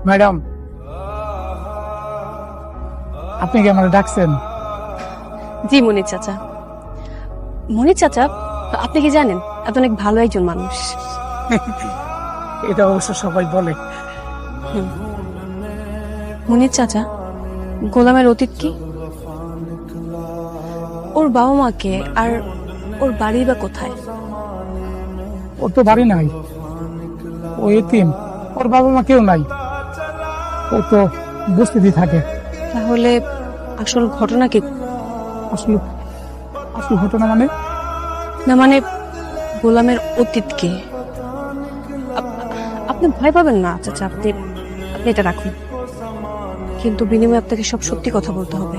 Madam, আপনি কি আমাকে ডাকছেন? জি মনির চাচা। মনির চাচা, আপনি কি জানেন আপনি অনেক ভালো একজন মানুষ। এটা অবশ্য সবাই বলে। মনির চাচা, গোলামের অতীত কি? ওর বাবা মাকে আর ওর বাড়ি বা কোথায়? ওর তো বাড়ি নাই, ও এতিম, ওর বাবা মা কেউ নাই, ও তো বস্তিতে থাকে। তাহলে আসল ঘটনা কি? আসলে আসল ঘটনা মানে? না মানে গোলামের অতীত কি? আপনি ভয় পাবেন না চাচা, আপনি আপনি এটা রাখুন, কিন্তু বিনিময়ে আপনাকে সব সত্যি কথা বলতে হবে।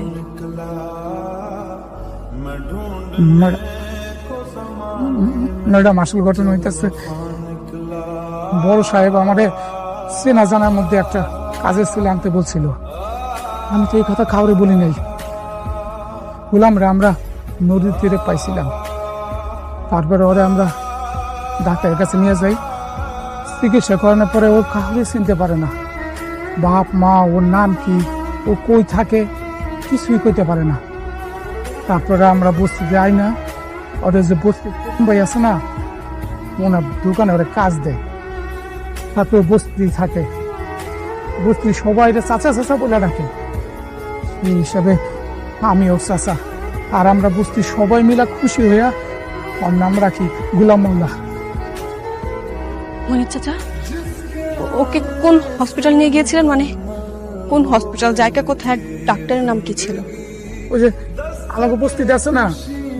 ম্যাডাম, আসল ঘটনা হইতেছে বড় সাহেব আমাদের চেনা জানার মধ্যে একটা কাজের ছেলে আনতে বলছিল। আমি তো এই কথা কাউরে বলি নাই। গোলামরা আমরা নদীর তীরে পাইছিলাম, তারপরে ওরা আমরা ডাক্তারের কাছে নিয়ে যাই। চিকিৎসা করানোর পরে ও কাউরে চিনতে পারে না, বাপ মা, ওর নাম কি, ও কই থাকে, কিছুই কইতে পারে না। তারপরে আমরা বস্তিতে আই না, ওদের যে বস্তি ভাই আছে না, ওনার দোকানে ওরা কাজ দেয়। তারপরে বস্তি থাকে, বস্তি সবাই চাচা চাচা বলে ডাকে। এই হিসাবে আমি ওর চাচা, আর আমরা বস্তি সবাই মিলা খুশি হইয়া ওর নাম রাখি গোলাম মোল্লা। মনির চাচা, ওকে কোন হসপিটাল নিয়ে গিয়েছিলেন? মানে কোন হসপিটাল, জায়গা কোথায়, ডাক্তারের নাম কি ছিল? ওই যে আমাকে বস্তিতে আছে না,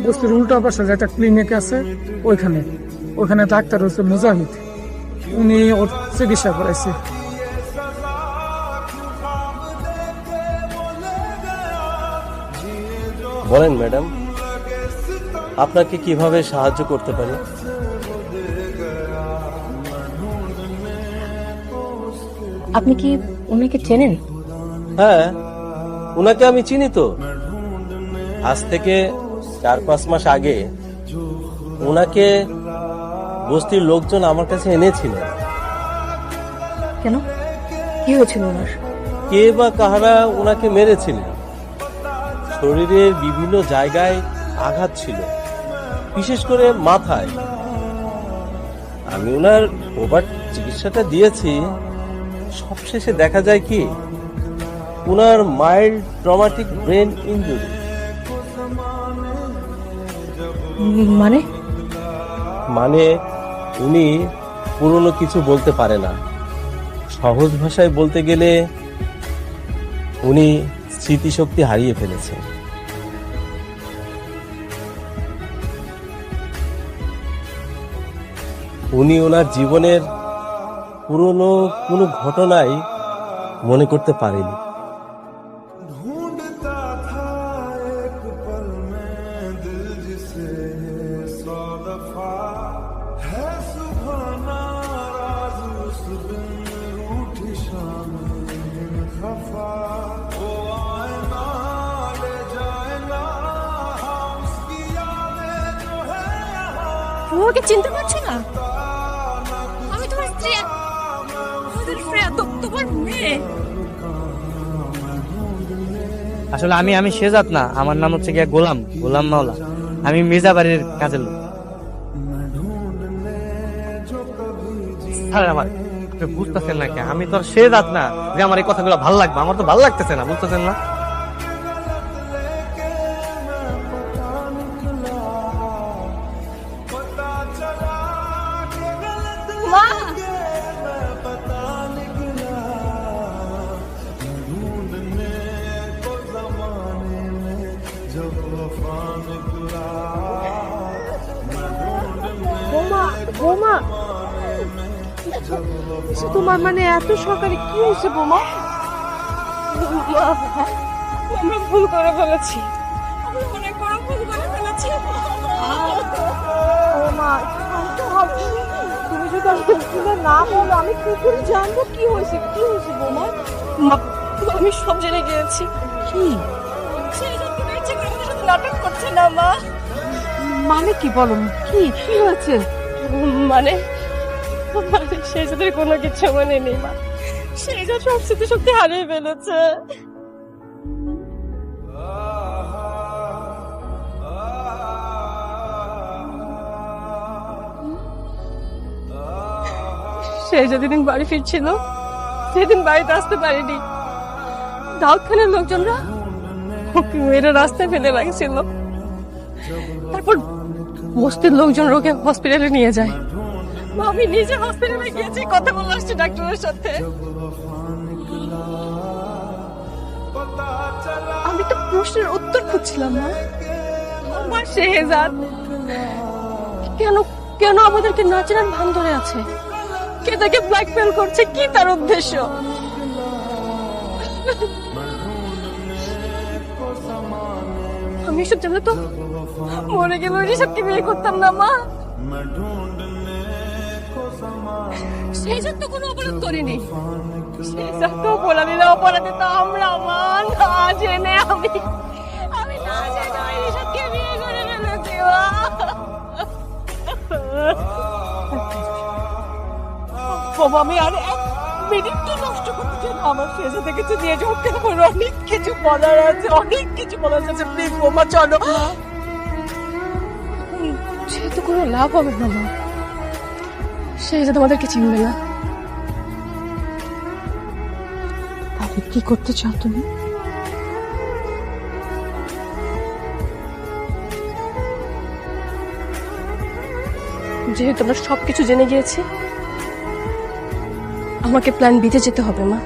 বস্তির উল্টা পাশে একটা ক্লিনিক আছে, ওইখানে ডাক্তার হচ্ছে মুজাহিদ, উনি ওর চিকিৎসা করাইছে। বলেন ম্যাডাম, আপনাকে কিভাবে সাহায্য করতে পারি? আপনি কি ওনাকে চেনেন? হ্যাঁ, উনাকে আমি চিনি তো। আজ থেকে 4-5 মাস আগে উনাকে বস্তির লোকজন আমার কাছে এনেছিলেন। কেন, কি হয়েছিল ওনার? কে বা কাহারা উনাকে মেরেছিলেন। শরীরের বিভিন্ন জায়গায় আঘাত ছিল, বিশেষ করে মাথায়। আমি উনার ওভার চিকিৎসাটা দিয়েছি। সবশেষে দেখা যায় কি, উনার মাইল্ড ট্রমাটিক ব্রেন ইনজুরি। মানে মানে উনি পুরনো কিছু বলতে পারে না। সহজ ভাষায় বলতে গেলে উনি স্মৃতিশক্তি হারিয়ে ফেলেছেন। উনি ওনার জীবনের পুরনো কোনো ঘটনাই মনে করতে পারেনি। তুমি ওকে চিনতে পারছো না? আমি তোমার স্ত্রী, তোমার মেয়ে। আসলে আমি শেজাত না, আমার নাম হচ্ছে গিয়া গোলাম মাওলা। আমি মির্জা বাড়ির কাজের লোক। আমার বুঝতেছেন না, আমি তো শেজাত না যে আমার এই কথাগুলো ভালো লাগবে। আমার তো ভালো লাগতেছে না, বুঝতেছেন না? বোমা, তোমার মানে এত সকালে কি হয়েছে বোমা? আমরা ভুল করে ফেলেছি, আমরা অনেক বড় ভুল করে ফেলেছি। বোমা, তুমি যদি আমাকে খুলে না বলো আমি কি করে জানবো কি হয়েছে বোমা? আমি সব জেনে গিয়েছি। কি সেই জন্য ইচ্ছে করে আমাদের সাথে নাটক করছে না মা। মানে কি বলো, কি হয়েছে? মানে সেই সাথে কোনো কিছু মনে নেই মা। শেহজাদ সব স্মৃতিশক্তি হারিয়ে ফেলেছে। সে যেদিন বাড়ি ফিরছিল সেদিন বাড়িতে আসতে পারেনি। দাউদ খানের লোকজনরা ওকে মেরে রাস্তায় ফেলে রাখছিল। তারপর বস্তির লোকজন ওকে হসপিটালে নিয়ে যায়। আমি নিজে হসপিটালে গিয়েছি, কথা বলে আসছি ডাক্তারের সাথে। আমি তো প্রশ্নের উত্তর খুঁজছিলাম না। আমার শেহজাদ কেন কেন আমাদেরকে না চেনার ভান ধরে আছে? কে তাকে ব্ল্যাকমেল করছে? কি তার উদ্দেশ্য? আমি এসব জানলে তো মরে গেল ঋষভকে বিয়ে করতাম না মা। শেহজাদ তো কোনো অপরাধ করেনি। শেহজাদ তো অপরাধীরা, অপরাধী তো আমরা মা। না জেনে আমি না জেনে ওই ঋষভকে বিয়ে করে ফেলেছি মা। বাবা, আমি আর এক মিনিটও নষ্ট করতে চাই না। আমার শেহজাদ কিছু নিয়ে যাও, আমার অনেক কিছু বলার আছে, অনেক কিছু বলার আছে। প্লিজ বোমা চলো। সে তো কোনো লাভ হবে না মা। শেহজাদ আমাদেরকে চিনবে না। তাহলে কি করতে চাও তুমি? যেহেতু আমরা সবকিছু জেনে গিয়েছি, আমাকে প্ল্যান বিতে যেতে হবে মা।